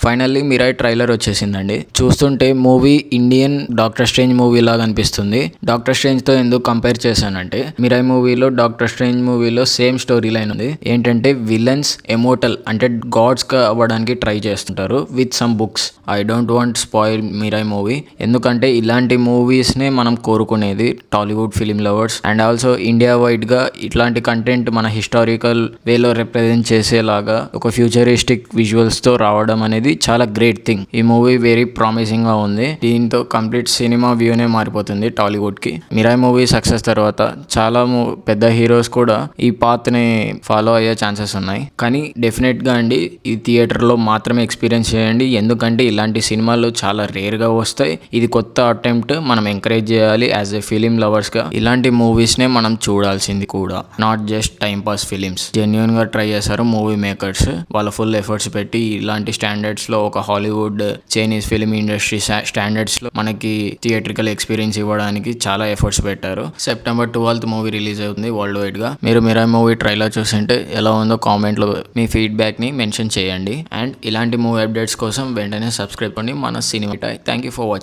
Finally Mirai trailer వచ్చేసిందండి. చూస్తుంటే movie Indian doctor strange movie లాగా అనిపిస్తుంది. డాక్టర్ స్ట్రేంజ్ తో ఎందుకు కంపేర్ చేశానంటే మిరాయ్ మూవీలో డాక్టర్ స్ట్రేంజ్ మూవీలో సేమ్ స్టోరీ లైన్ ఉంది. ఏంటంటే విలన్స్ ఎమోటల్ అంటే గాడ్స్ గా అవ్వడానికి ట్రై చేస్తుంటారు with some books. I don't want spoil Mirai movie, ఎందుకంటే ఇలాంటి మూవీస్ నే మనం కోరుకునేది Tollywood film lovers. And also India wide గా ఇట్లాంటి కంటెంట్ మన హిస్టారికల్ వేలో రిప్రజెంట్ చేసేలాగా ఒక ఫ్యూచరిస్టిక్ విజువల్స్ తో రావడం అనేది చాలా గ్రేట్ థింగ్. ఈ మూవీ వెరీ ప్రామిసింగ్ గా ఉంది. దీంతో కంప్లీట్ సినిమా వ్యూనే మారిపోతుంది టాలీవుడ్ కి. మిరాయ్ మూవీ సక్సెస్ తర్వాత చాలా పెద్ద హీరోస్ కూడా ఈ పాత్ ని ఫాలో అయ్యే ఛాన్సెస్ ఉన్నాయి. కానీ డెఫినెట్ గా అండి ఈ థియేటర్ లో మాత్రమే ఎక్స్పీరియన్స్ చేయండి, ఎందుకంటే ఇలాంటి సినిమాలు చాలా రేర్ గా వస్తాయి. ఇది కొత్త అటెంప్ట్, మనం ఎంకరేజ్ చేయాలి యాజ్ ఎ ఫిలిం లవర్స్ గా. ఇలాంటి మూవీస్ నే మనం చూడాల్సింది కూడా, not just time pass films. Genuine గా ట్రై చేశారు మూవీ మేకర్స్, వాళ్ళ ఫుల్ ఎఫర్ట్స్ పెట్టి ఇలాంటి స్టాండర్డ్స్ లో ఒక Hollywood Chinese film industry standards లో మనకి థియేట్రికల్ ఎక్స్పీరియన్స్ ఇవ్వడానికి చాలా ఎఫర్ట్స్ పెట్టారు. September 12th మూవీ రిలీజ్ అవుతుంది వరల్డ్ వైడ్ గా. మీరు మిరాయ్ మూవీ ట్రైలర్ చూసింటే ఎలా ఉందో కామెంట్ లో మీ ఫీడ్బ్యాక్ ని మెన్షన్ చేయండి. అండ్ ఇలాంటి మూవీ అప్డేట్స్ కోసం వెంటనే సబ్స్క్రైబ్ కండి మన cinema. Thank you for watching.